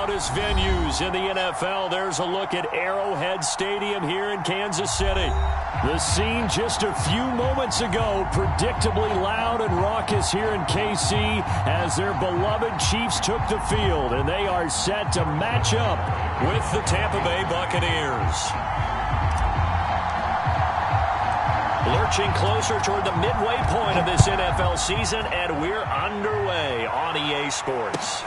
loudest venues in the NFL. There's a look at Arrowhead Stadium here in Kansas City. The scene just a few moments ago, predictably loud and raucous here in KC as their beloved Chiefs took the field, and they are set to match up with the Tampa Bay Buccaneers. Lurching closer toward the midway point of this NFL season, and we're underway on EA Sports.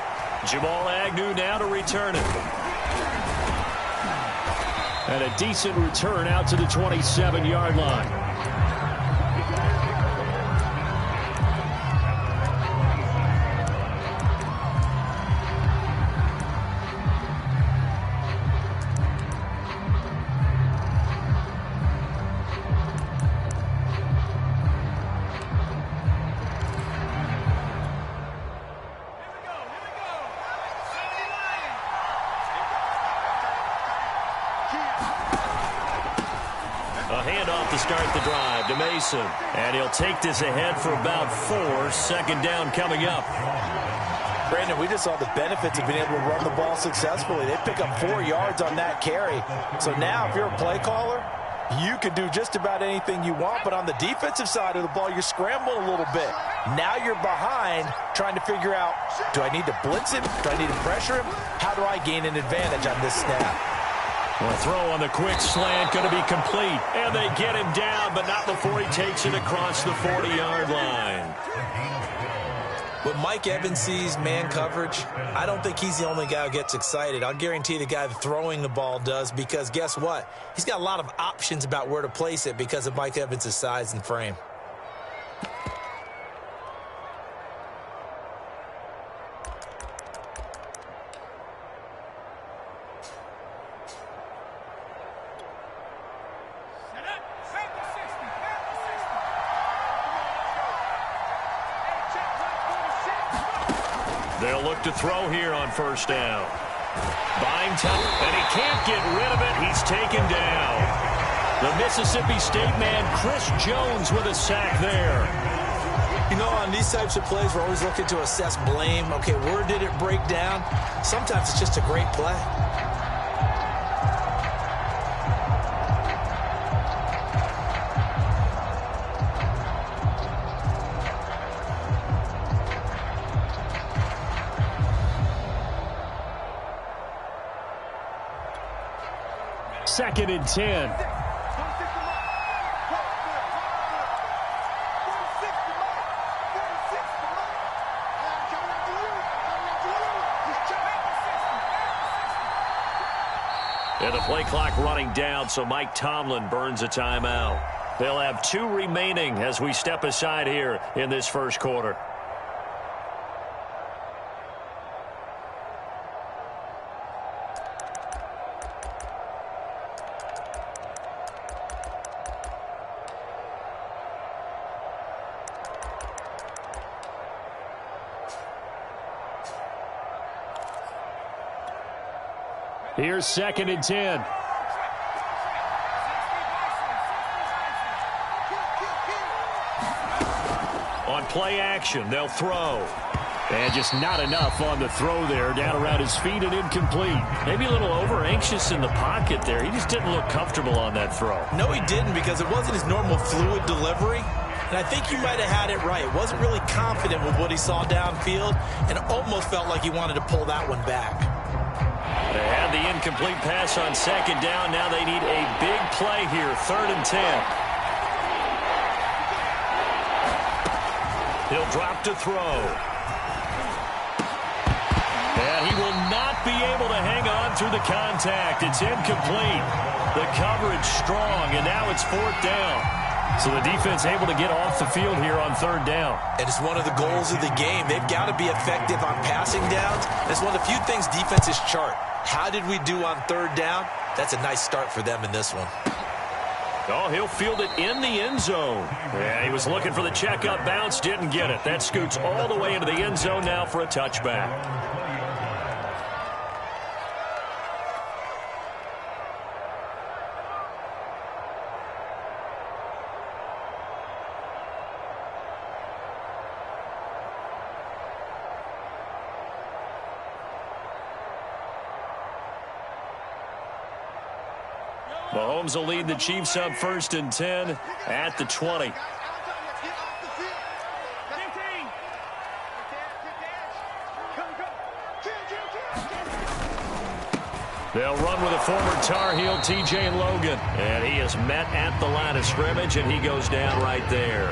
Jamal Agnew now to return it. And a decent return out to the 27-yard line. To start the drive to Mason. And he'll take this ahead for about 4. Second down coming up. Brandon, we just saw the benefits of being able to run the ball successfully. They pick up 4 yards on that carry. So now if you're a play caller, you can do just about anything you want. But on the defensive side of the ball, you're scrambling a little bit. Now you're behind trying to figure out, do I need to blitz him? Do I need to pressure him? How do I gain an advantage on this snap? Well, throw on the quick slant, going to be complete. And they get him down, but not before he takes it across the 40-yard line. When Mike Evans sees man coverage, I don't think he's the only guy who gets excited. I'll guarantee the guy throwing the ball does, because guess what? He's got a lot of options about where to place it because of Mike Evans' size and frame. They'll look to throw here on first down. Buying time, and he can't get rid of it. He's taken down. The Mississippi State man, Chris Jones, with a sack there. You know, on these types of plays, we're always looking to assess blame. Okay, where did it break down? Sometimes it's just a great play. Second and 10. And the play clock running down, so Mike Tomlin burns a timeout. They'll have 2 remaining as we step aside here in this first quarter. Here's second and 10. On play action, they'll throw. And just not enough on the throw there. Down around his feet and incomplete. Maybe a little over-anxious in the pocket there. He just didn't look comfortable on that throw. No, he didn't, because it wasn't his normal fluid delivery. And I think you might have had it right. Wasn't really confident with what he saw downfield, and almost felt like he wanted to pull that one back. They had the incomplete pass on second down. Now they need a big play here. Third and 10. He'll drop to throw. And he will not be able to hang on through the contact. It's incomplete. The coverage strong, and now it's fourth down. So the defense able to get off the field here on third down. And it's one of the goals of the game. They've got to be effective on passing downs. It's one of the few things defenses chart. How did we do on third down? That's a nice start for them in this one. Oh, he'll field it in the end zone. Yeah, he was looking for the checkup bounce, didn't get it. That scoots all the way into the end zone now for a touchback. Mahomes will lead the Chiefs up 1st and 10 at the 20. They'll run with a former Tar Heel, T.J. Logan. And he is met at the line of scrimmage, and he goes down right there.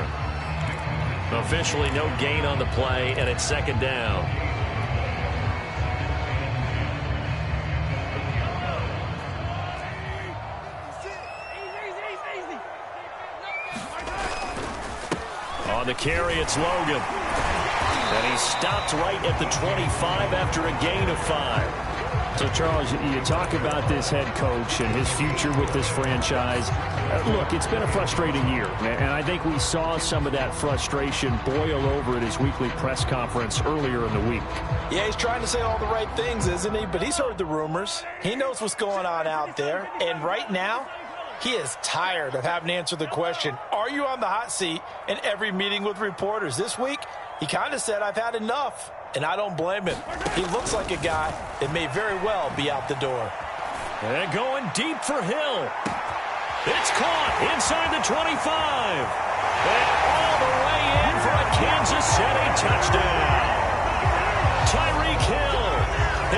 Officially no gain on the play, and it's 2nd down. On the carry, it's Logan. And he stopped right at the 25 after a gain of 5. So, Charles, you talk about this head coach and his future with this franchise. Look, it's been a frustrating year, and I think we saw some of that frustration boil over at his weekly press conference earlier in the week. Yeah, he's trying to say all the right things, isn't he? But he's heard the rumors. He knows what's going on out there. And right now, he is tired of having to answer the question, are you on the hot seat in every meeting with reporters? This week, he kind of said, I've had enough. And I don't blame him. He looks like a guy that may very well be out the door. And going deep for Hill. It's caught inside the 25. And all the way in for a Kansas City touchdown. Tyreek Hill,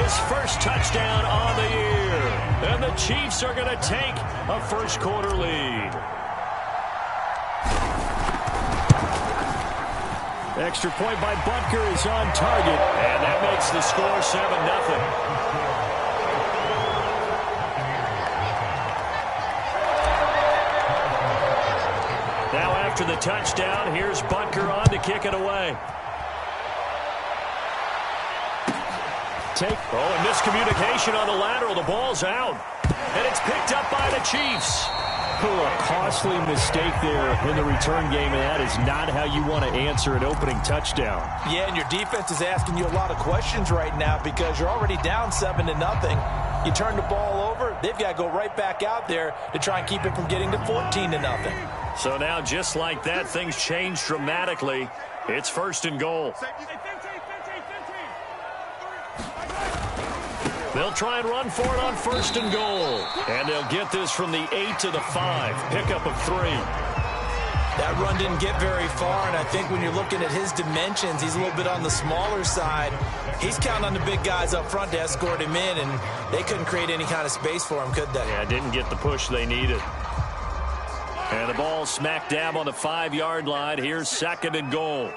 his first touchdown on the year. And the Chiefs are going to take a first-quarter lead. Extra point by Butker is on target, and that makes the score 7-0. Now after the touchdown, here's Butker on to kick it away. And miscommunication on the lateral. The ball's out, and it's picked up by the Chiefs. A costly mistake there in the return game, and that is not how you want to answer an opening touchdown. Yeah, and your defense is asking you a lot of questions right now because you're already down 7-0. You turn the ball over, they've got to go right back out there to try and keep it from getting to 14-0. So now, just like that, things change dramatically. It's 1st and goal. They'll try and run for it on 1st and goal. And they'll get this from the 8 to the 5. Pickup of 3. That run didn't get very far, and I think when you're looking at his dimensions, he's a little bit on the smaller side. He's counting on the big guys up front to escort him in, and they couldn't create any kind of space for him, could they? Yeah, didn't get the push they needed. And the ball smack dab on the 5-yard line. Here's 2nd and goal.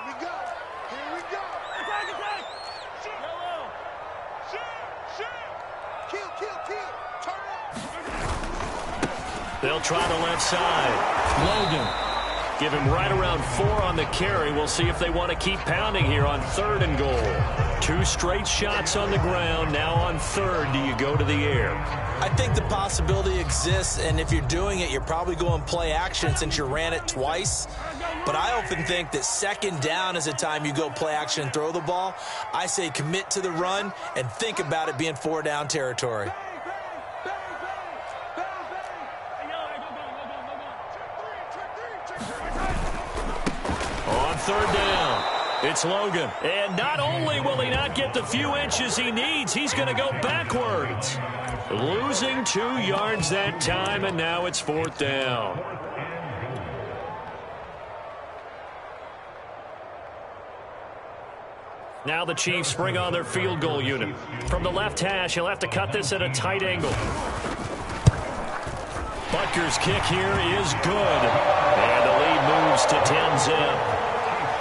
They'll try the left side. Logan. Give him right around 4 on the carry. We'll see if they want to keep pounding here on 3rd and goal. 2 straight shots on the ground. Now on 3rd, do you go to the air? I think the possibility exists, and if you're doing it, you're probably going play action since you ran it twice. But I often think that 2nd down is a time you go play action and throw the ball. I say commit to the run and think about it being 4-down territory. On 3rd down, it's Logan. And not only will he not get the few inches he needs, he's going to go backwards. Losing 2 yards that time, and now it's 4th down. Now the Chiefs bring on their field goal unit. From the left hash, he'll have to cut this at a tight angle. Butker's kick here is good. And the lead moves to 10-zip.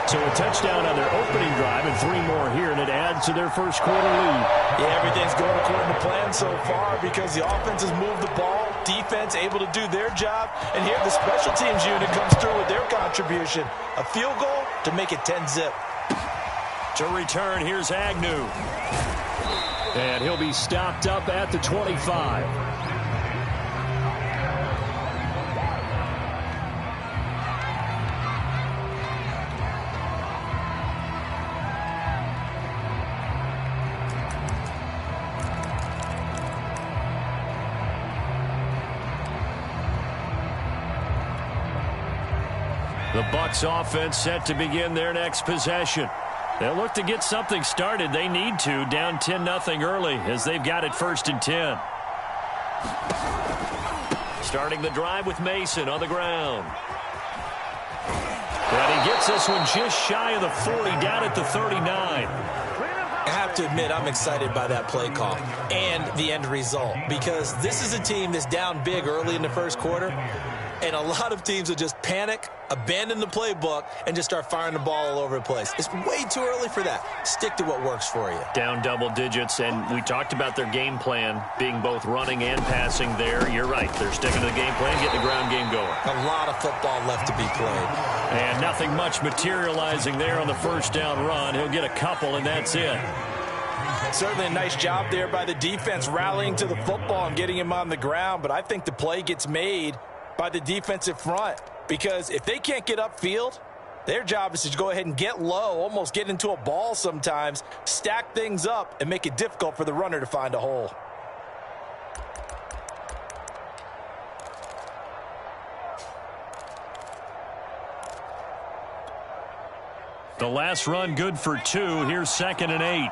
So a touchdown on their opening drive and 3 more here, and it adds to their first-quarter lead. Yeah, everything's going according to plan so far because the offense has moved the ball, defense able to do their job, and here the special teams unit comes through with their contribution. A field goal to make it 10-zip. To return, here's Agnew. And he'll be stopped up at the 25. The Bucks offense set to begin their next possession. They'll look to get something started. They need to, down 10-0 early as they've got it 1st and 10. Starting the drive with Mason on the ground. And he gets this one just shy of the 40, down at the 39. I have to admit, I'm excited by that play call and the end result, because this is a team that's down big early in the first quarter, and a lot of teams will just panic, abandon the playbook, and just start firing the ball all over the place. It's way too early for that. Stick to what works for you. Down double digits, and we talked about their game plan being both running and passing there. You're right. They're sticking to the game plan, getting the ground game going. A lot of football left to be played. And nothing much materializing there on the first down run. He'll get a couple, and that's it. Certainly a nice job there by the defense rallying to the football and getting him on the ground, but I think the play gets made by the defensive front, because if they can't get upfield, their job is to go ahead and get low, almost get into a ball sometimes, stack things up, and make it difficult for the runner to find a hole. The last run good for 2. Here's 2nd and 8.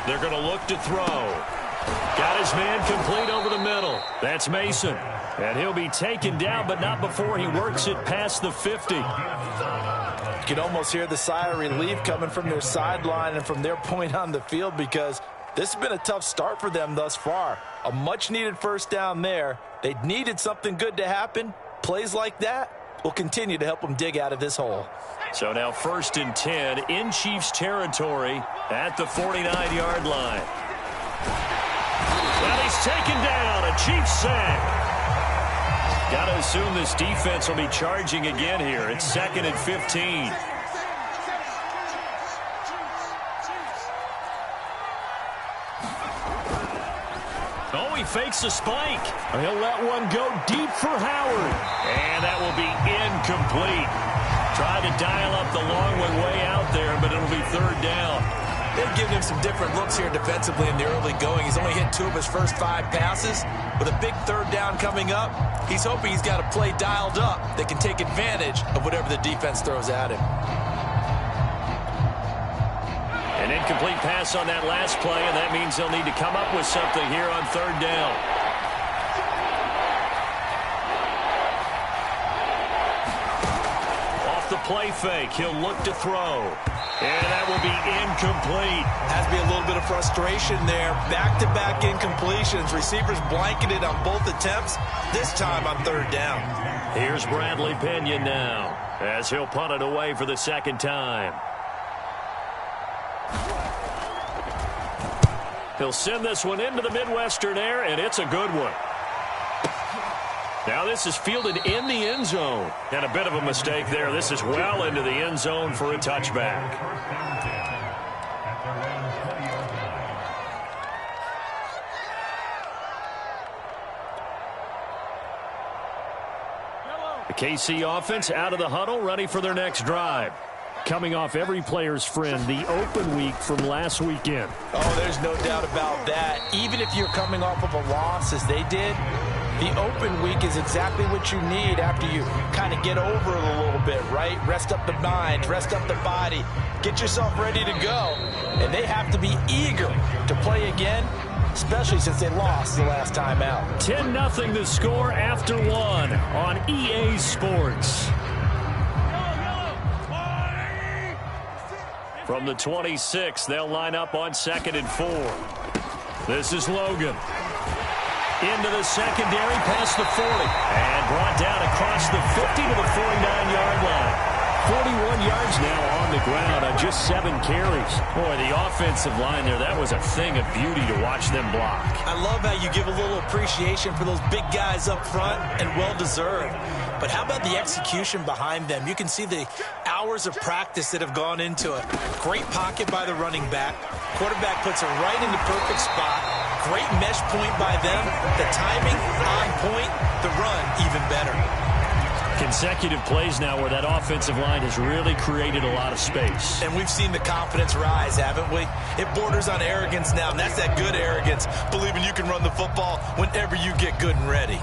They're going to look to throw. Got his man complete over the middle. That's Mason. And he'll be taken down, but not before he works it past the 50. You can almost hear the sigh of relief coming from their sideline and from their point on the field, because this has been a tough start for them thus far. A much-needed first down there. They needed something good to happen. Plays like that will continue to help them dig out of this hole. So now 1st and 10 in Chiefs territory at the 49-yard line. Well, he's taken down. A Chiefs sack. Got to assume this defense will be charging again here. It's 2nd and 15. Oh, he fakes a spike. He'll let one go deep for Howard. And that will be incomplete. Tried to dial up the long one way out there, but it'll be 3rd down. They've given him some different looks here defensively in the early going. He's only hit 2 of his first 5 passes. With a big 3rd down coming up, he's hoping he's got a play dialed up that can take advantage of whatever the defense throws at him. An incomplete pass on that last play, and that means they'll need to come up with something here on 3rd down. Off the play fake, he'll look to throw. And that will be incomplete. Has to be a little bit of frustration there. Back-to-back incompletions. Receivers blanketed on both attempts, this time on 3rd down. Here's Bradley Pinion now, as he'll punt it away for the 2nd time. He'll send this one into the Midwestern air, and it's a good one. Now this is fielded in the end zone. And a bit of a mistake there. This is well into the end zone for a touchback. The KC offense out of the huddle, ready for their next drive. Coming off every player's friend, the open week from last weekend. Oh, there's no doubt about that. Even if you're coming off of a loss as they did, the open week is exactly what you need after you kind of get over it a little bit, right? Rest up the mind, rest up the body, get yourself ready to go. And they have to be eager to play again, especially since they lost the last time out. 10-0 the score after 1 on EA Sports. From the 26, they'll line up on 2nd and 4. This is Logan. Into the secondary, past the 40. And brought down across the 50 to the 49-yard line. 41 yards now on the ground on just 7 carries. Boy, the offensive line there, that was a thing of beauty to watch them block. I love how you give a little appreciation for those big guys up front, and well-deserved. But how about the execution behind them? You can see the hours of practice that have gone into it. Great pocket by the running back. Quarterback puts it right in the perfect spot. Great mesh point by them. The timing on point. The run even better. Consecutive plays now where that offensive line has really created a lot of space. And we've seen the confidence rise, haven't we? It borders on arrogance now, and that's that good arrogance, believing you can run the football whenever you get good and ready.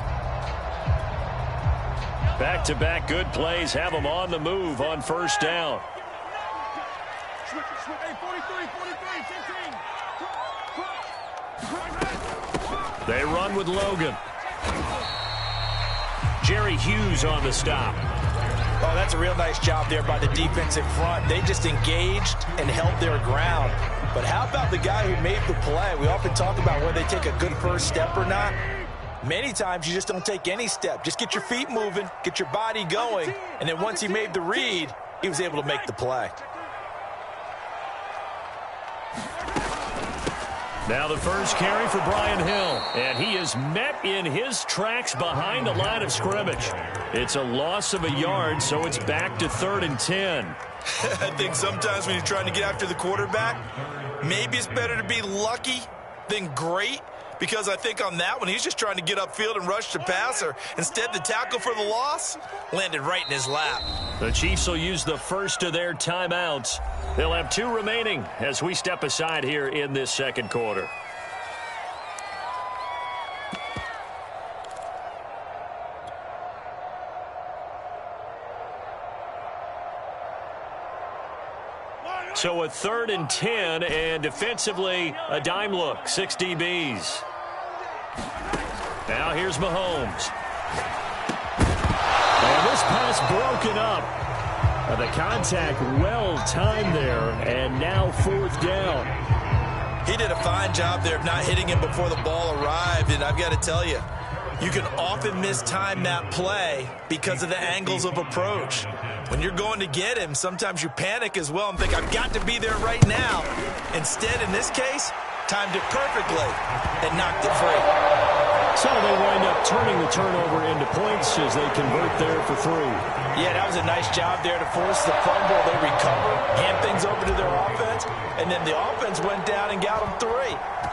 Back-to-back good plays have them on the move on 1st down. Hey, 43, 15. They run with Logan. Jerry Hughes on the stop. Oh, that's a real nice job there by the defensive front. They just engaged and held their ground. But how about the guy who made the play? We often talk about whether they take a good first step or not. Many times you just don't take any step. Just get your feet moving, get your body going, and then once he made the read, he was able to make the play. Now the first carry for Brian Hill, and he is met in his tracks behind the line of scrimmage. It's a loss of a yard, so it's back to 3rd and 10. I think sometimes when you're trying to get after the quarterback, maybe it's better to be lucky than great, because I think on that one, he's just trying to get upfield and rush the passer. Instead, the tackle for the loss landed right in his lap. The Chiefs will use the first of their timeouts. They'll have 2 remaining as we step aside here in this second quarter. So a 3rd and 10, and defensively, a dime look, 6 DBs. Now here's Mahomes. And this pass broken up. The contact well-timed there, and now 4th down. He did a fine job there of not hitting him before the ball arrived, and I've got to tell you, you can often mistime that play because of the angles of approach. When you're going to get him, sometimes you panic as well and think, I've got to be there right now. Instead, in this case, timed it perfectly and knocked it free. So they wind up turning the turnover into points as they convert there for 3. Yeah, that was a nice job there to force the fumble. They recover, hand things over to their offense, and then the offense went down and got them 3.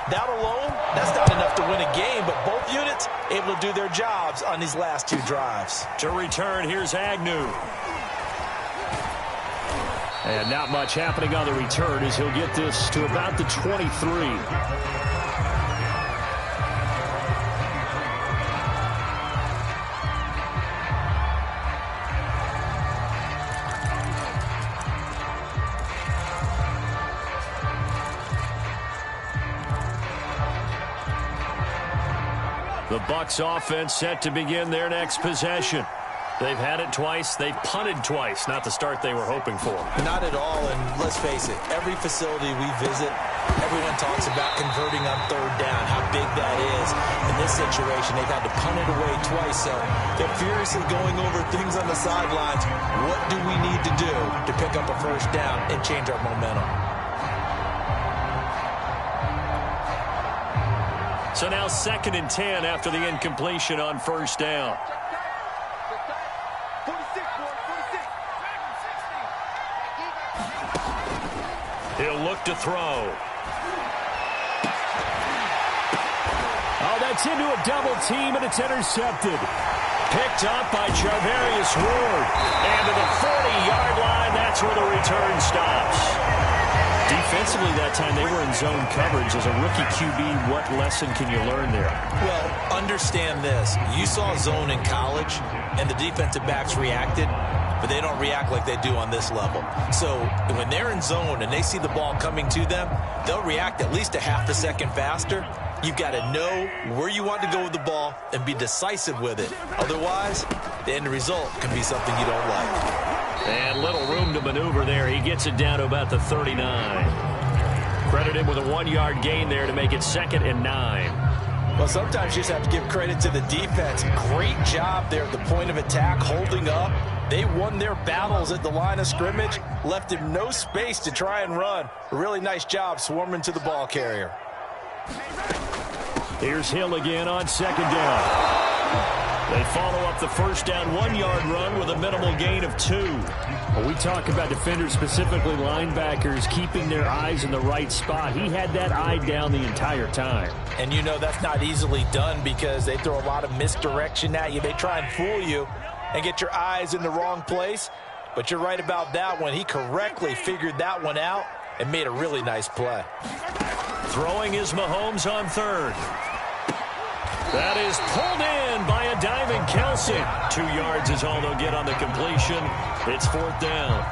That alone, that's not enough to win a game, but both units able to do their jobs on these last 2 drives. To return, here's Agnew. And not much happening on the return as he'll get this to about the 23. The Bucks offense set to begin their next possession. They've had it twice. They've punted twice. Not the start they were hoping for. Not at all, and let's face it, every facility we visit, everyone talks about converting on 3rd down, how big that is. In this situation, they've had to punt it away twice, so they're furiously going over things on the sidelines. What do we need to do to pick up a 1st down and change our momentum? So now 2nd and 10 after the incompletion on 1st down. He'll look to throw. Oh, that's into a double team, and it's intercepted. Picked up by Charvarius Ward. And to the 40-yard line, that's where the return stops. Defensively that time, they were in zone coverage. As a rookie QB, what lesson can you learn there? Well, understand this. You saw zone in college, and the defensive backs reacted, but they don't react like they do on this level. So when they're in zone and they see the ball coming to them, they'll react at least a half a second faster. You've got to know where you want to go with the ball and be decisive with it. Otherwise, the end result can be something you don't like. And little room to maneuver there. He gets it down to about the 39. Credit him with a 1-yard gain there to make it 2nd and 9. Well, sometimes you just have to give credit to the defense. Great job there at the point of attack, holding up. They won their battles at the line of scrimmage, left him no space to try and run. A really nice job swarming to the ball carrier. Here's Hill again on 2nd down. They follow up the 1st down 1-yard run with a minimal gain of 2. Well, we talk about defenders, specifically linebackers, keeping their eyes in the right spot. He had that eye down the entire time. And you know that's not easily done because they throw a lot of misdirection at you. They try and fool you and get your eyes in the wrong place. But you're right about that one. He correctly figured that one out and made a really nice play. Throwing is Mahomes on 3rd. That is pulled in by a diving Kelce. 2 yards is all they'll get on the completion. It's 4th down.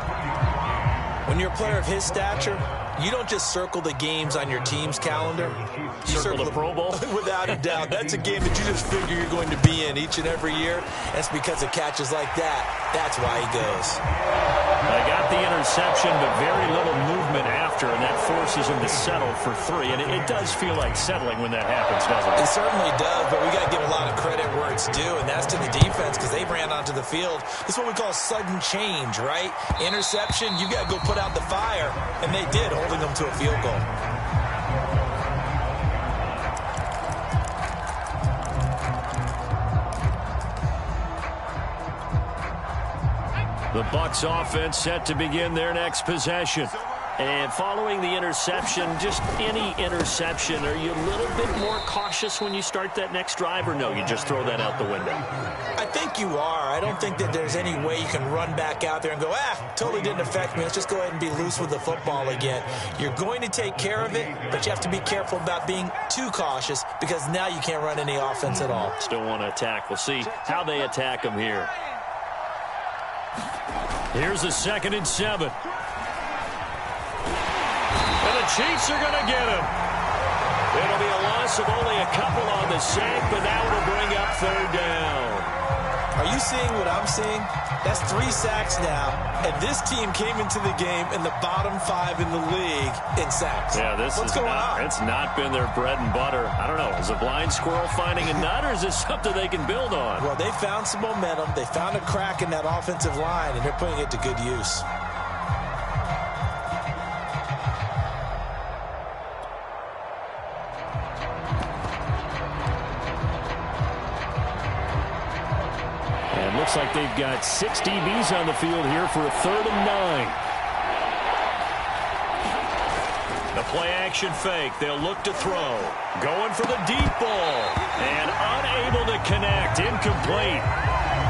When you're a player of his stature, you don't just circle the games on your team's calendar. You circle the Pro Bowl. Without a doubt. That's a game that you just figure you're going to be in each and every year. That's because of catches like that. That's why he goes. They got the interception, but very little movement after, and that forces him to settle for 3. And it does feel like settling when that happens, doesn't it? It certainly does, but we got to give a lot of credit where it's due, and that's to the defense because they ran onto the field. This is what we call sudden change, right? Interception, you got to go put out the fire, and they did, holding them to a field goal. The Bucks offense set to begin their next possession. And following the interception, just any interception, are you a little bit more cautious when you start that next drive, or no, you just throw that out the window? I think you are. I don't think that there's any way you can run back out there and go, totally didn't affect me. Let's just go ahead and be loose with the football again. You're going to take care of it, but you have to be careful about being too cautious because now you can't run any offense at all. Still want to attack. We'll see how they attack them here. Here's the 2nd and 7. And the Chiefs are going to get him. It'll be a loss of only a couple on the sack, but now it'll bring up 3rd down. Are you seeing what I'm seeing? That's 3 sacks now, and this team came into the game in the bottom 5 in the league in sacks. Yeah, what's going on? It's not been their bread and butter. I don't know. Is a blind squirrel finding a nut, or is this something they can build on? Well, they found some momentum. They found a crack in that offensive line, and they're putting it to good use. Looks like they've got 6 DBs on the field here for a 3rd and 9. The play-action fake. They'll look to throw. Going for the deep ball. And unable to connect. Incomplete.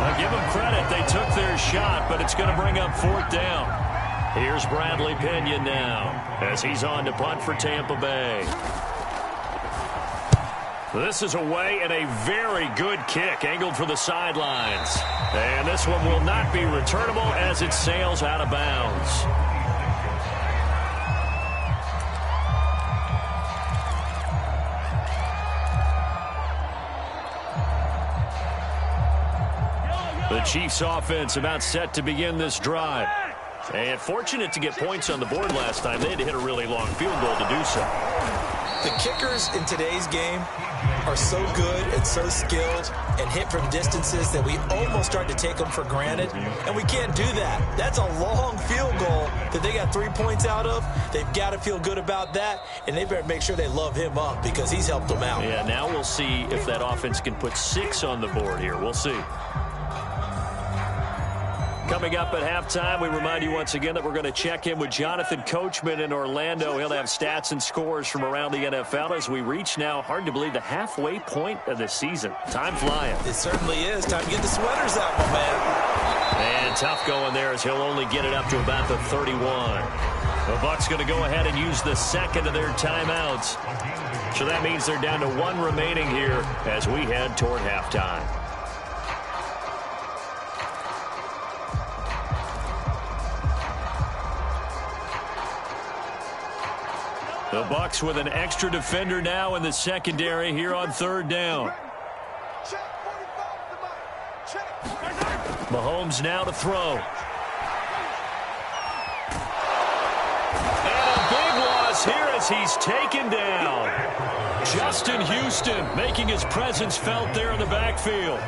I'll give them credit. They took their shot, but it's going to bring up 4th down. Here's Bradley Pena now as he's on to punt for Tampa Bay. This is away and a very good kick angled for the sidelines. And this one will not be returnable as it sails out of bounds. The Chiefs offense about set to begin this drive. And fortunate to get points on the board last time. They had to hit a really long field goal to do so. The kickers in today's game are so good and so skilled and hit from distances that we almost start to take them for granted, and we can't do that. That's a long field goal that they got 3 points out of. They've got to feel good about that, and they better make sure they love him up because he's helped them out. Yeah, now we'll see if that offense can put 6 on the board here. We'll see. Coming up at halftime, we remind you once again that we're going to check in with Jonathan Coachman in Orlando. He'll have stats and scores from around the NFL as we reach now, hard to believe, the halfway point of the season. Time flying. It certainly is. Time to get the sweaters out, my man. And tough going there as he'll only get it up to about the 31. The Bucks going to go ahead and use the 2nd of their timeouts. So that means they're down to 1 remaining here as we head toward halftime. The Bucks with an extra defender now in the secondary here on 3rd down. Mahomes now to throw. And a big loss here as he's taken down. Justin Houston making his presence felt there in the backfield.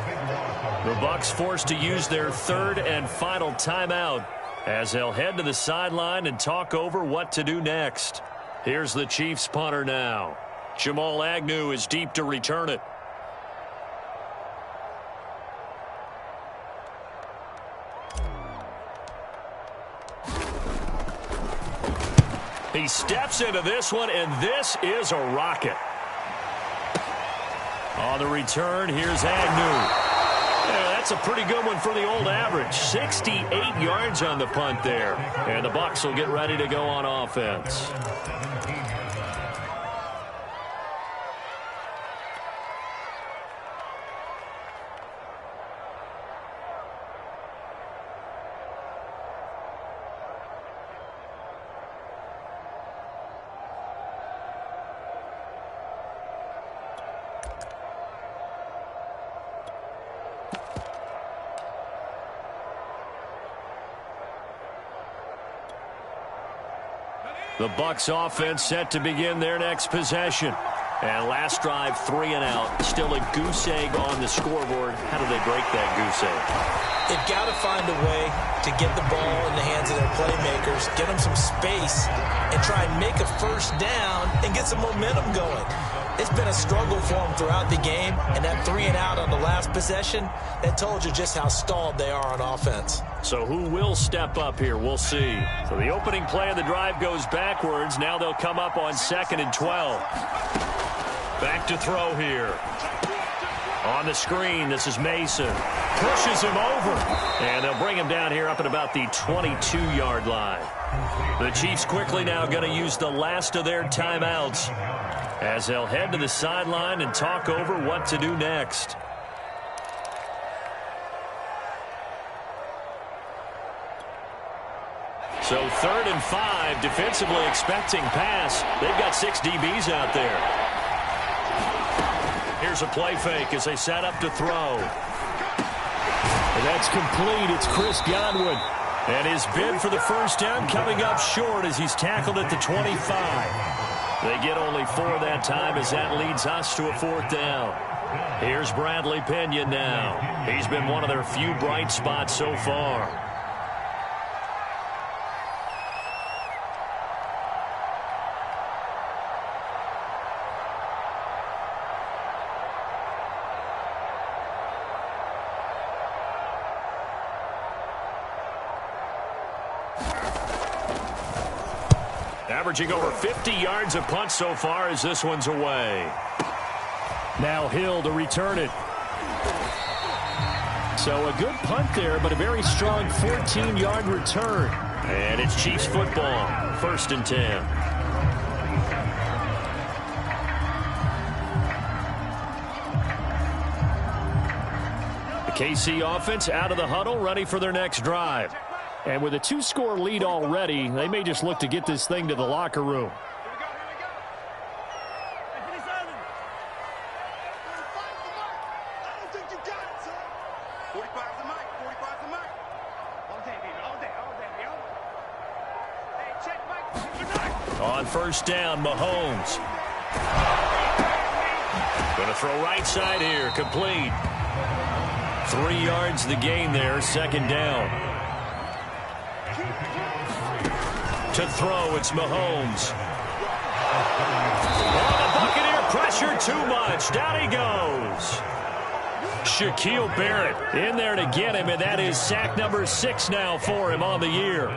The Bucks forced to use their 3rd and final timeout as they'll head to the sideline and talk over what to do next. Here's the Chiefs punter now. Jamal Agnew is deep to return it. He steps into this one, and this is a rocket. On the return, here's Agnew. Yeah, that's a pretty good one for the old average. 68 yards on the punt there. And the Bucks will get ready to go on offense. The Bucks offense set to begin their next possession. And last drive, 3 and out. Still a goose egg on the scoreboard. How do they break that goose egg? They've got to find a way to get the ball in the hands of their playmakers, get them some space, and try and make a first down and get some momentum going. It's been a struggle for them throughout the game, and that 3 and out on the last possession, that told you just how stalled they are on offense. So who will step up here? We'll see. So the opening play of the drive goes backwards. Now they'll come up on 2nd and 12. Back to throw here. On the screen, this is Mason. Pushes him over. And they'll bring him down here up at about the 22-yard line. The Chiefs quickly now going to use the last of their timeouts as they'll head to the sideline and talk over what to do next. So 3rd and 5, defensively expecting pass. They've got 6 DBs out there. Here's a play fake as they set up to throw. That's complete. It's Chris Godwin. And his bid for the first down coming up short as he's tackled at the 25. They get only 4 that time as that leads us to a 4th down. Here's Bradley Pinion now. He's been one of their few bright spots so far. Averaging over 50 yards a punt so far as this one's away. Now Hill to return it. So a good punt there, but a very strong 14-yard return. And it's Chiefs football, 1st and 10. The KC offense out of the huddle, ready for their next drive. And with a 2-score lead already, they may just look to get this thing to the locker room. On 1st down, Mahomes. Going to throw right side here, complete. 3 yards the gain there, 2nd down. To throw, it's Mahomes. Oh, the Buccaneer pressure too much. Down he goes. Shaquille Barrett in there to get him, and that is sack number 6 now for him on the year.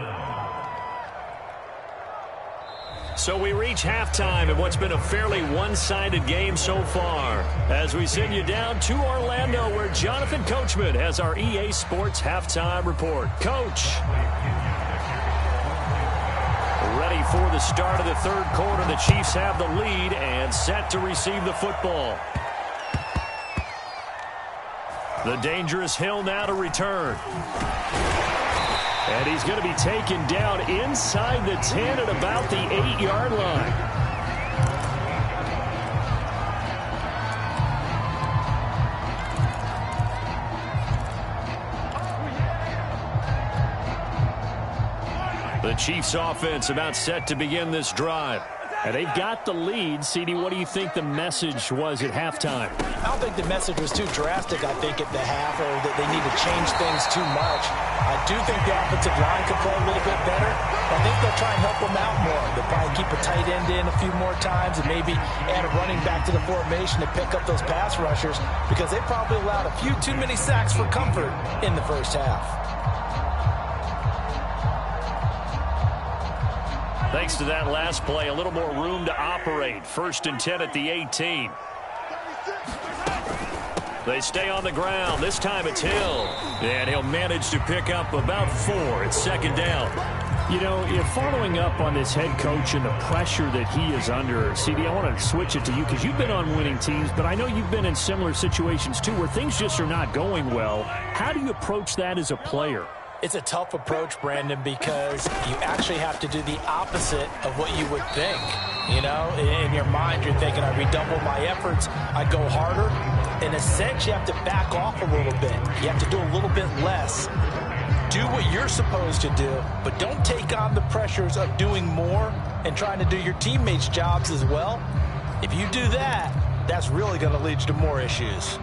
So we reach halftime in what's been a fairly one-sided game so far as we send you down to Orlando where Jonathan Coachman has our EA Sports halftime report. Coach. Ready for the start of the 3rd quarter. The Chiefs have the lead and set to receive the football. The dangerous Hill now to return. And he's going to be taken down inside the 10 at about the 8-yard line. The Chiefs offense about set to begin this drive. And they've got the lead. CD, what do you think the message was at halftime? I don't think the message was too drastic, I think, at the half, or that they need to change things too much. I do think the offensive line could play a little bit better. I think they'll try and help them out more. They'll probably keep a tight end in a few more times and maybe add a running back to the formation to pick up those pass rushers because they probably allowed a few too many sacks for comfort in the first half. Thanks to that last play, a little more room to operate. 1st and 10 at the 18. They stay on the ground. This time it's Hill. And he'll manage to pick up about 4. It's 2nd down. You know, you're following up on this head coach and the pressure that he is under. CD, I want to switch it to you because you've been on winning teams, but I know you've been in similar situations too where things just are not going well. How do you approach that as a player? It's a tough approach, Brandon, because you actually have to do the opposite of what you would think. You know, in your mind, you're thinking, I redouble my efforts, I go harder. In a sense, you have to back off a little bit. You have to do a little bit less. Do what you're supposed to do, but don't take on the pressures of doing more and trying to do your teammates' jobs as well. If you do that, that's really going to lead to more issues.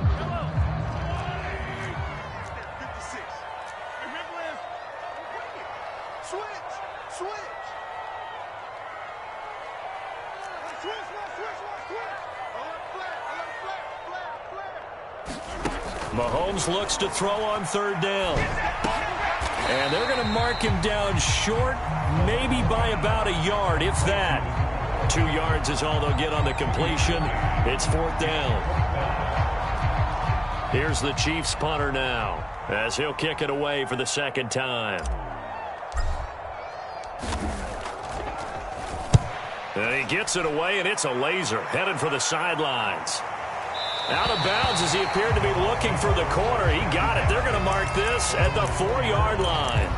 Mahomes looks to throw on 3rd down. And they're going to mark him down short, maybe by about a yard, if that. 2 yards is all they'll get on the completion. It's 4th down. Here's the Chiefs punter now, as he'll kick it away for the 2nd time. And he gets it away, and it's a laser, headed for the sidelines. Out of bounds as he appeared to be looking for the corner. He got it. They're going to mark this at the 4-yard line.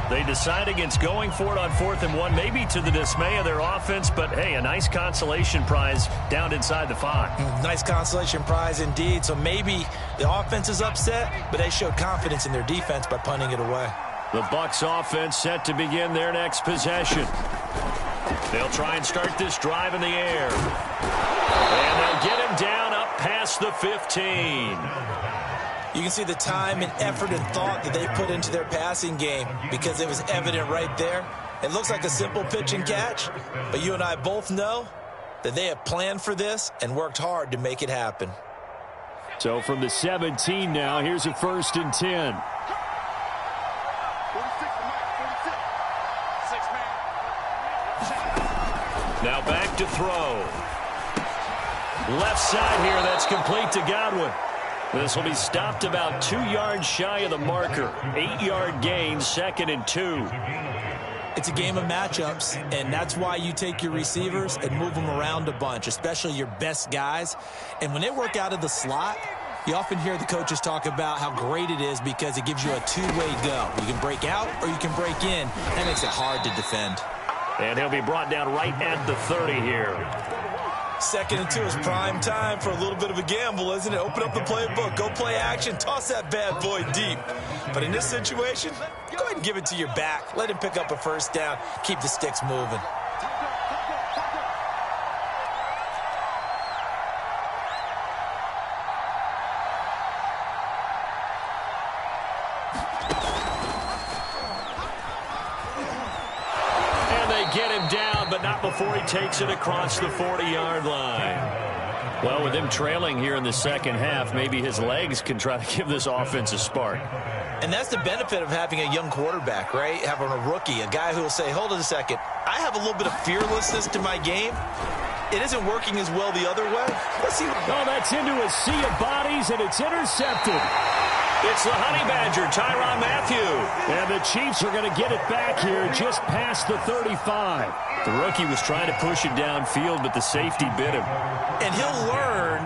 They decide against going for it on 4th and 1, maybe to the dismay of their offense, but, hey, a nice consolation prize down inside the 5. Nice consolation prize indeed. So maybe the offense is upset, but they showed confidence in their defense by punting it away. The Bucks offense set to begin their next possession. They'll try and start this drive in the air. And they'll get him down up past the 15. You can see the time and effort and thought that they put into their passing game because it was evident right there. It looks like a simple pitch and catch, but you and I both know that they have planned for this and worked hard to make it happen. So from the 17 now, here's a 1st and 10. Now back to throw. Left side here, that's complete to Godwin. This will be stopped about 2 yards shy of the marker. 8-yard gain, 2nd and 2. It's a game of matchups, and that's why you take your receivers and move them around a bunch, especially your best guys. And when they work out of the slot, you often hear the coaches talk about how great it is because it gives you a two-way go. You can break out or you can break in. That makes it hard to defend. And he'll be brought down right at the 30 here. 2nd and 2 is prime time for a little bit of a gamble, isn't it? Open up the playbook, go play action, toss that bad boy deep. But in this situation, go ahead and give it to your back. Let him pick up a 1st down. Keep the sticks moving. Get him down, but not before he takes it across the 40-yard line. Well, with him trailing here in the 2nd half, maybe his legs can try to give this offense a spark. And that's the benefit of having a young quarterback, right? Having a rookie, a guy who will say, hold on a second, I have a little bit of fearlessness to my game. It isn't working as well the other way. Let's see. Oh, that's into a sea of bodies, and it's intercepted. It's the Honey Badger, Tyrann Mathieu. And the Chiefs are going to get it back here just past the 35. The rookie was trying to push it downfield, but the safety bit him. And he'll learn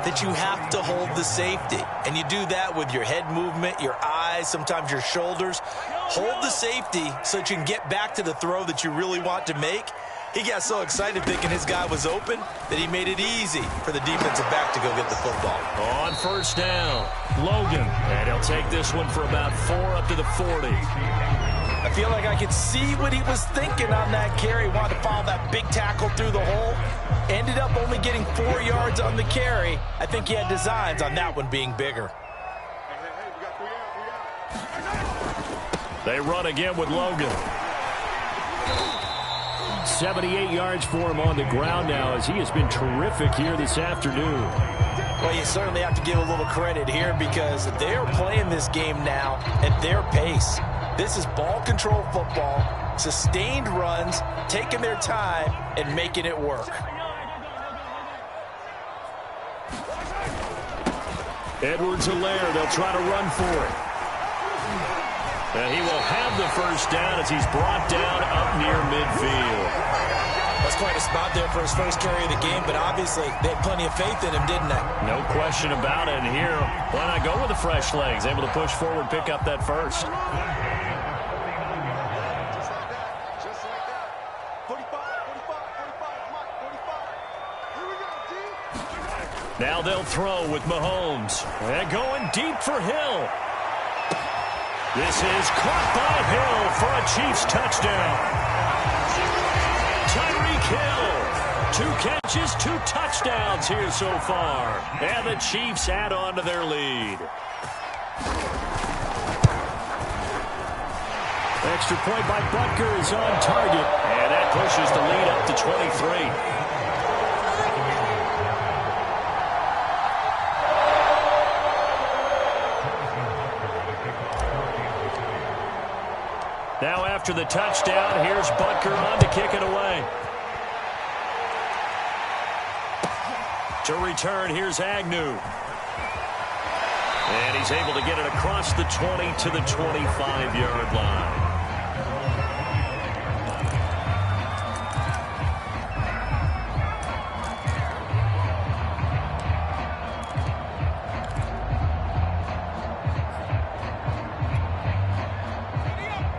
that you have to hold the safety. And you do that with your head movement, your eyes, sometimes your shoulders. Hold the safety so that you can get back to the throw that you really want to make. He got so excited thinking his guy was open that he made it easy for the defensive back to go get the football. On 1st down, Logan. And he'll take this one for about 4 up to the 40. I feel like I could see what he was thinking on that carry. Wanted to follow that big tackle through the hole. Ended up only getting 4 yards on the carry. I think he had designs on that one being bigger. They run again with Logan. 78 yards for him on the ground now as he has been terrific here this afternoon. Well, you certainly have to give a little credit here because they're playing this game now at their pace. This is ball control football, sustained runs, taking their time and making it work. Edwards-Helaire, they'll try to run for it. And he will have the 1st down as he's brought down up near midfield. That's quite a spot there for his first carry of the game, but obviously they had plenty of faith in him, didn't they? No question about it. And here, why not go with the fresh legs? Able to push forward, pick up that 1st. Just like that. 45, 45. Now they'll throw with Mahomes. And going deep for Hill. This is caught by Hill for a Chiefs touchdown. Tyreek Hill, 2 catches, 2 touchdowns here so far. And the Chiefs add on to their lead. Extra point by Butker is on target. And that pushes the lead up to 23. Now after the touchdown, here's Butker on to kick it away. To return, here's Agnew. And he's able to get it across the 20 to the 25-yard line.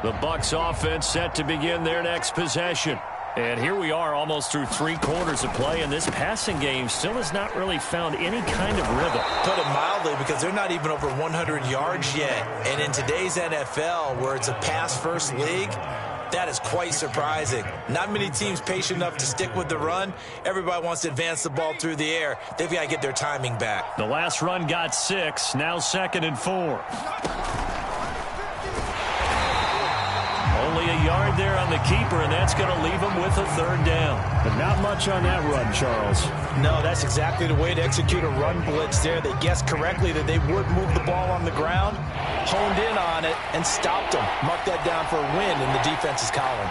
The Bucks offense set to begin their next possession. And here we are almost through 3 quarters of play, and this passing game still has not really found any kind of rhythm. Put it mildly, because they're not even over 100 yards yet. And in today's NFL, where it's a pass-first league, that is quite surprising. Not many teams patient enough to stick with the run. Everybody wants to advance the ball through the air. They've got to get their timing back. The last run got 6, now 2nd and 4. Only a yard there on the keeper, and that's going to leave him with a 3rd down. But not much on that run, Charles. No, that's exactly the way to execute a run blitz there. They guessed correctly that they would move the ball on the ground, honed in on it, and stopped them. Mark that down for a win in the defense's column.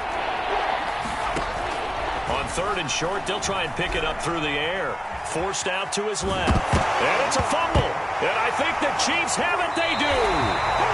On 3rd and short, they'll try and pick it up through the air. Forced out to his left. And it's a fumble. And I think the Chiefs have it. They do.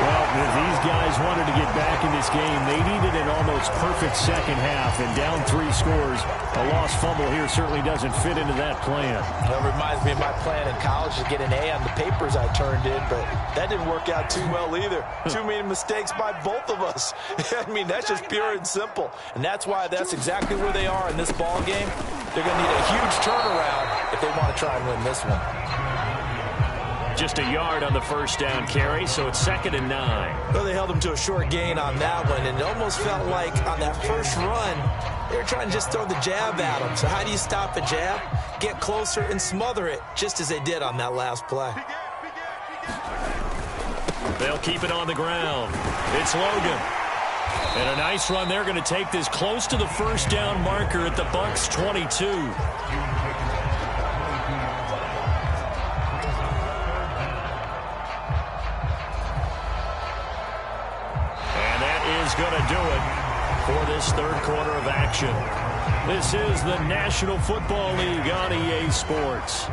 Well, if these guys wanted to get back in this game, they needed an almost perfect second half. And down 3 scores, a lost fumble here certainly doesn't fit into that plan. That reminds me of my plan in college to get an A on the papers I turned in, but that didn't work out too well either. Too many mistakes by both of us. I mean, that's just pure and simple. And that's why that's exactly where they are in this ball game. They're going to need a huge turnaround if they want to try and win this one. Just a yard on the 1st down carry, so it's 2nd and 9. Well, they held him to a short gain on that one, and it almost felt like on that first run, they were trying to just throw the jab at him. So how do you stop a jab? Get closer and smother it, just as they did on that last play. They'll keep it on the ground. It's Logan. And a nice run. They're going to take this close to the 1st down marker at the Bucks 22. Is going to do it for this 3rd quarter of action. This is the National Football League on EA Sports.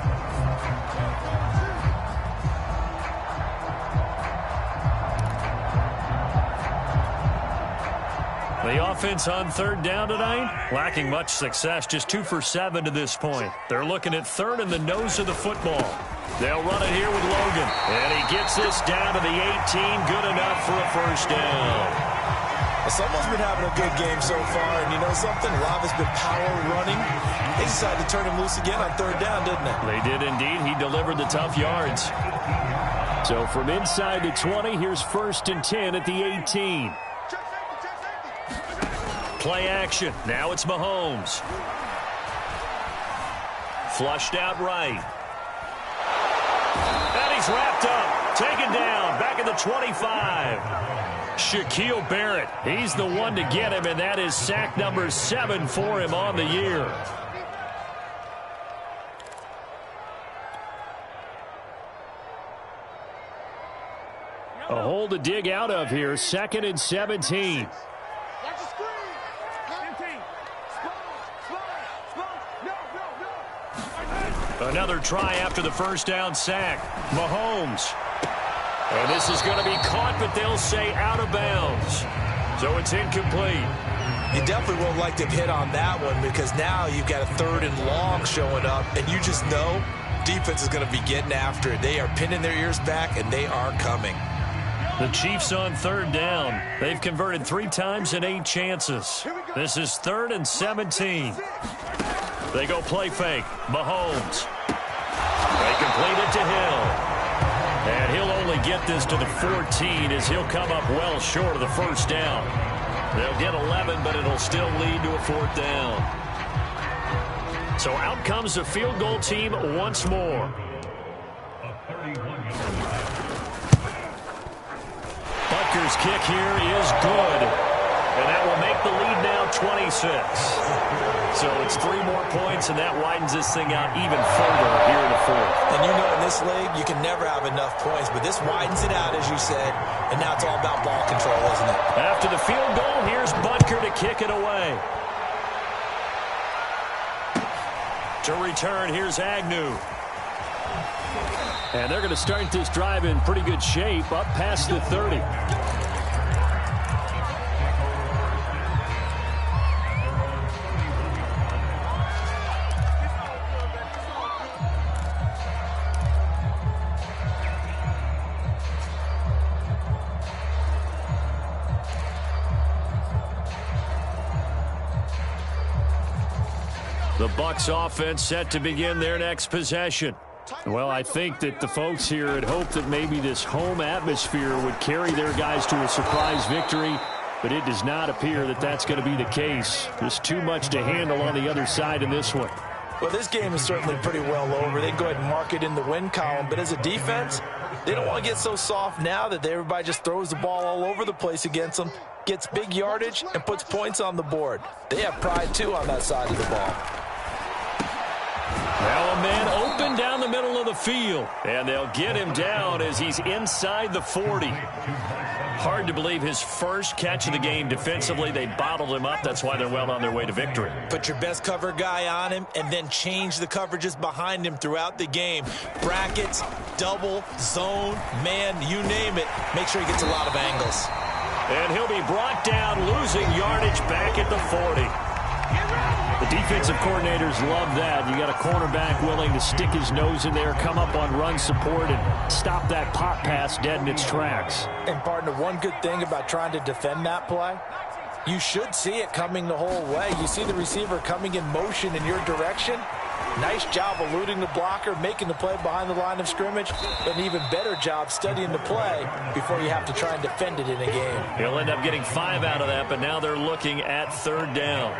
The offense on 3rd down tonight, lacking much success, just 2 for 7 to this point. They're looking at 3rd in the nose of the football. They'll run it here with Logan. And he gets this down to the 18, good enough for a 1st down. Someone's been having a good game so far, and you know something? A lot has been power running. They decided to turn him loose again on 3rd down, didn't they? They did indeed. He delivered the tough yards. So from inside the 20, here's 1st and 10 at the 18. Play action. Now it's Mahomes. Flushed out right. And he's wrapped up. Taken down. Back at the 25. Shaquille Barrett, he's the one to get him, and that is sack number 7 for him on the year. A hole to dig out of here, 2nd and 17. Another try after the 1st down sack. Mahomes. And this is going to be caught, but they'll say out of bounds. So it's incomplete. You definitely won't like to hit on that one, because now you've got a 3rd and long showing up, and you just know defense is going to be getting after it. They are pinning their ears back, and they are coming. The Chiefs on 3rd down. They've converted 3 times in 8 chances. This is 3rd and 17. They go play fake. Mahomes. They complete it to Hill. And he'll only get this to the 14 as he'll come up well short of the first down. They'll get 11, but it'll still lead to a 4th down. So out comes the field goal team once more. Butker's kick here is good. And that will make the lead now 26. So it's 3 more points, and that widens this thing out even further here in the 4th. And you know in this league, you can never have enough points, but this widens it out, as you said, and now it's all about ball control, isn't it? After the field goal, here's Butker to kick it away. To return, here's Agnew. And they're going to start this drive in pretty good shape, up past the 30. The Bucks offense set to begin their next possession. Well, I think that the folks here had hoped that maybe this home atmosphere would carry their guys to a surprise victory, but it does not appear that that's going to be the case. There's too much to handle on the other side in this one. Well, this game is certainly pretty well over. They can go ahead and mark it in the win column, but as a defense, they don't want to get so soft now that everybody just throws the ball all over the place against them, gets big yardage, and puts points on the board. They have pride, too, on that side of the ball. Well, a man open down the middle of the field, and they'll get him down as he's inside the 40. Hard to believe his first catch of the game defensively. They bottled him up. That's why they're well on their way to victory. Put your best cover guy on him and then change the coverages behind him throughout the game. Brackets, double, zone, man, you name it. Make sure he gets a lot of angles. And he'll be brought down, losing yardage back at the 40. The defensive coordinators love that. You got a cornerback willing to stick his nose in there, come up on run support, and stop that pop pass dead in its tracks. And, partner, one good thing about trying to defend that play, you should see it coming the whole way. You see the receiver coming in motion in your direction. Nice job eluding the blocker, making the play behind the line of scrimmage, but an even better job studying the play before you have to try and defend it in a game. He'll end up getting 5 out of that, but now they're looking at 3rd down.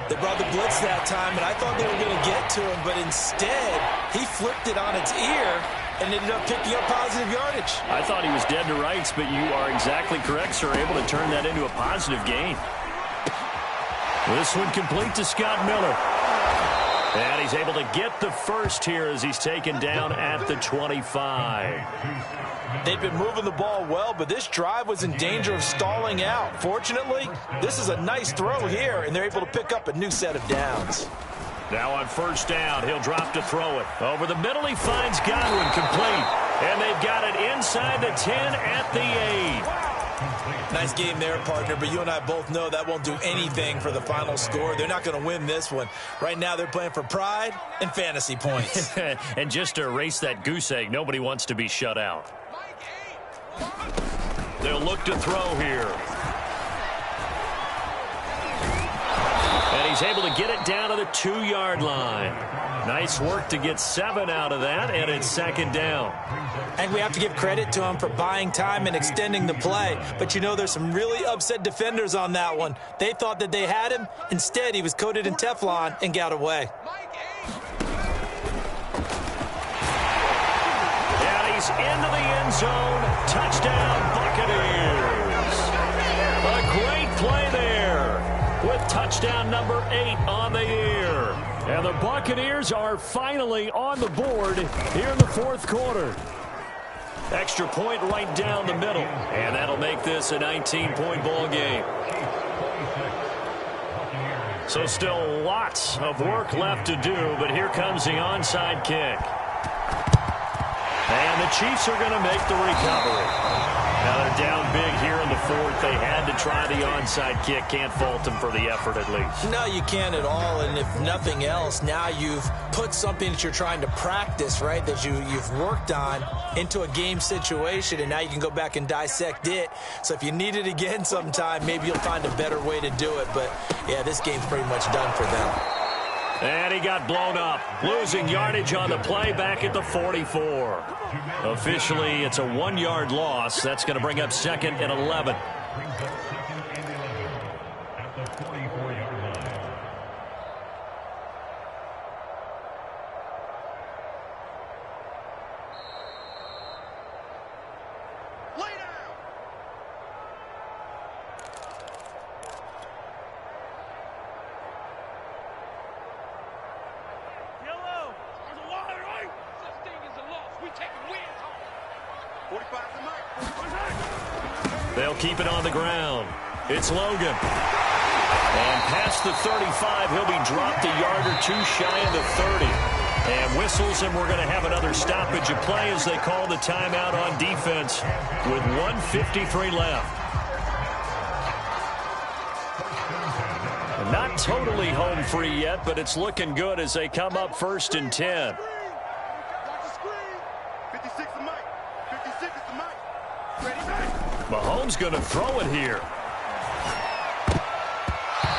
They brought the blitz that time, and I thought they were going to get to him, but instead, he flipped it on its ear and ended up picking up positive yardage. I thought he was dead to rights, but you are exactly correct, sir, able to turn that into a positive gain. This one complete to Scott Miller. And he's able to get the first here as he's taken down at the 25. They've been moving the ball well, but this drive was in danger of stalling out. Fortunately, this is a nice throw here, and they're able to pick up a new set of downs. Now on 1st down, he'll drop to throw it. Over the middle, he finds Godwin complete. And they've got it inside the 10 at the 8. Nice game there, partner, but you and I both know that won't do anything for the final score. They're not going to win this one. Right now, they're playing for pride and fantasy points. And just to erase that goose egg, nobody wants to be shut out. They'll look to throw here. And he's able to get it down to the 2-yard line. Nice work to get 7 out of that, and it's 2nd down. And we have to give credit to him for buying time and extending the play. But you know, there's some really upset defenders on that one. They thought that they had him. Instead, he was coated in Teflon and got away. And he's into the end zone. Touchdown, Buccaneers. A great play there with touchdown number 8 on the year. And the Buccaneers are finally on the board here in the 4th quarter. Extra point right down the middle. And that'll make this a 19-point ball game. So still lots of work left to do, but here comes the onside kick. And the Chiefs are going to make the recovery. Now they're down big here in the 4th. They had to try the onside kick. Can't fault them for the effort at least. No, you can't at all. And if nothing else, now you've put something that you're trying to practice, right, that you've worked on into a game situation, and now you can go back and dissect it. So if you need it again sometime, maybe you'll find a better way to do it. But, yeah, this game's pretty much done for them. And he got blown up. Losing yardage on the play back at the 44. Officially, it's a 1-yard loss. That's going to bring up 2nd and 11. They'll keep it on the ground. It's Logan. And past the 35, he'll be dropped a yard or two shy of the 30. And whistles, and we're going to have another stoppage of play as they call the timeout on defense with 1:53 left. Not totally home free yet, but it's looking good as they come up 1st and 10. Mahomes going to throw it here.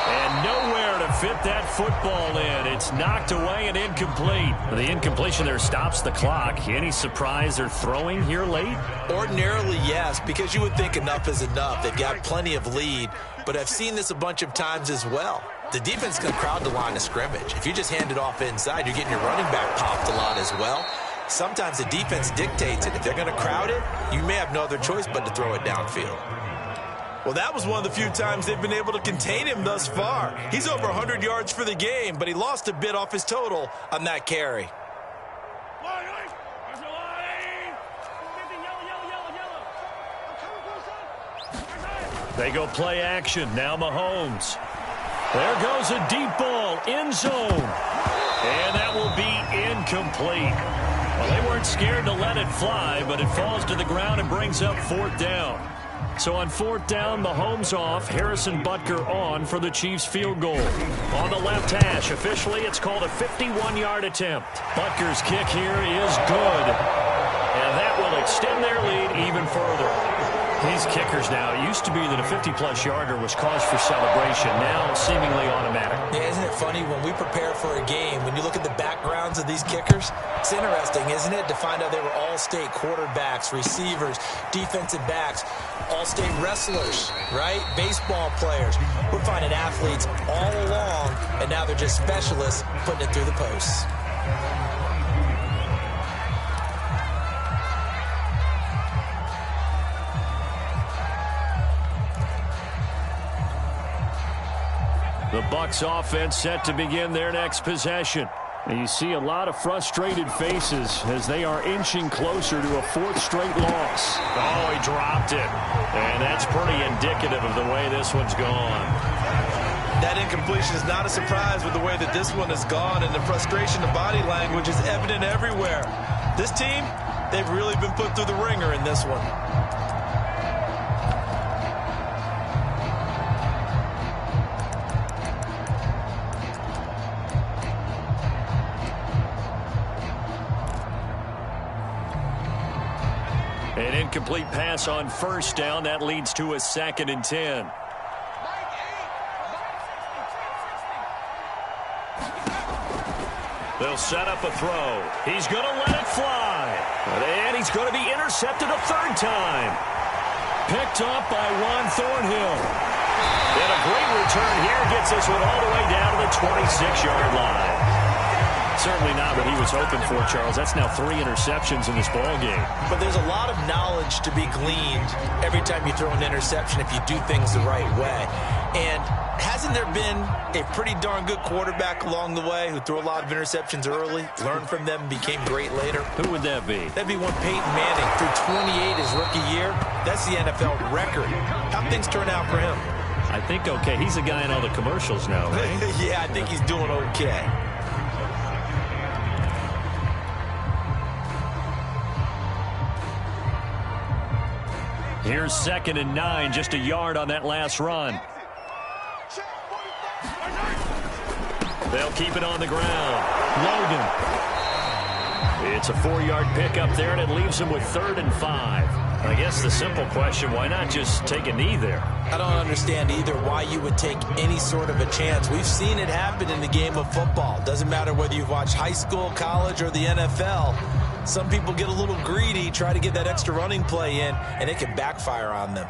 And nowhere to fit that football in. It's knocked away and incomplete. The incompletion there stops the clock. Any surprise they're throwing here late? Ordinarily, yes, because you would think enough is enough. They've got plenty of lead, but I've seen this a bunch of times as well. The defense can crowd the line of scrimmage. If you just hand it off inside, you're getting your running back popped a lot as well. Sometimes the defense dictates it. If they're going to crowd it, you may have no other choice but to throw it downfield. Well, that was one of the few times they've been able to contain him thus far. He's over 100 yards for the game, but he lost a bit off his total on that carry. They go play action. Now Mahomes. There goes a deep ball. End zone. And that will be incomplete. Well, they weren't scared to let it fly, but it falls to the ground and brings up 4th down. So on 4th down, Mahomes off, Harrison Butker on for the Chiefs field goal. On the left hash, officially it's called a 51-yard attempt. Butker's kick here is good. And that will extend their lead even further. These kickers now, it used to be that a 50-plus yarder was cause for celebration. Now seemingly automatic. Yeah, isn't it funny when we prepare for a game, when you look at the backgrounds of these kickers, it's interesting, isn't it, to find out they were all-state quarterbacks, receivers, defensive backs, all-state wrestlers, right? Baseball players. We're finding athletes all along, and now they're just specialists putting it through the posts. The Bucks offense set to begin their next possession. And you see a lot of frustrated faces as they are inching closer to a 4th straight loss. Oh, he dropped it. And that's pretty indicative of the way this one's gone. That incompletion is not a surprise with the way that this one has gone, and the frustration of body language is evident everywhere. This team, they've really been put through the ringer in this one. An incomplete pass on 1st down. That leads to a 2nd and 10. They'll set up a throw. He's going to let it fly. And he's going to be intercepted a 3rd time. Picked up by Juan Thornhill. And a great return here gets this one all the way down to the 26-yard line. Certainly not what he was hoping for, Charles. That's now 3 interceptions in this ball game. But there's a lot of knowledge to be gleaned every time you throw an interception if you do things the right way. And hasn't there been a pretty darn good quarterback along the way who threw a lot of interceptions early, learned from them, became great later? Who would that be? That'd be one Peyton Manning. Threw 28 his rookie year. That's the NFL record. How'd things turn out for him? I think okay. He's the guy in all the commercials now, right? Yeah, I think he's doing okay. Here's 2nd and 9, just a yard on that last run. They'll keep it on the ground. Logan. It's a 4-yard pickup there, and it leaves them with 3rd and 5. I guess the simple question, why not just take a knee there? I don't understand either why you would take any sort of a chance. We've seen it happen in the game of football. Doesn't matter whether you've watched high school, college, or the NFL. Some people get a little greedy, try to get that extra running play in, and it can backfire on them.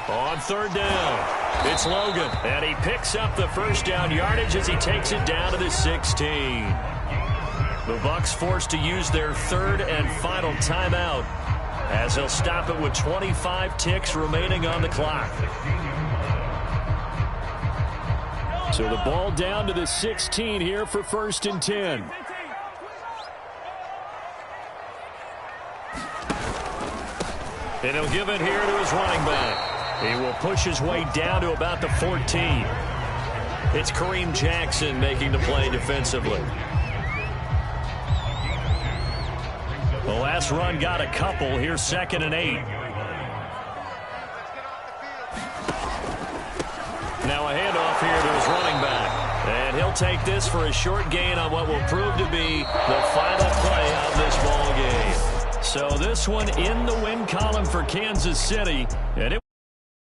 On third down, it's Logan, and he picks up the first down yardage as he takes it down to the 16. The Bucks forced to use their third and final timeout as they'll stop it with 25 ticks remaining on the clock. So the ball down to the 16 here for 1st and 10. And he'll give it here to his running back. He will push his way down to about the 14. It's Kareem Jackson making the play defensively. The last run got a couple. Here's 2nd and 8. Now a handoff here to his running back. And he'll take this for a short gain on what will prove to be the final play of this ball game. So this one in the win column for Kansas City. And it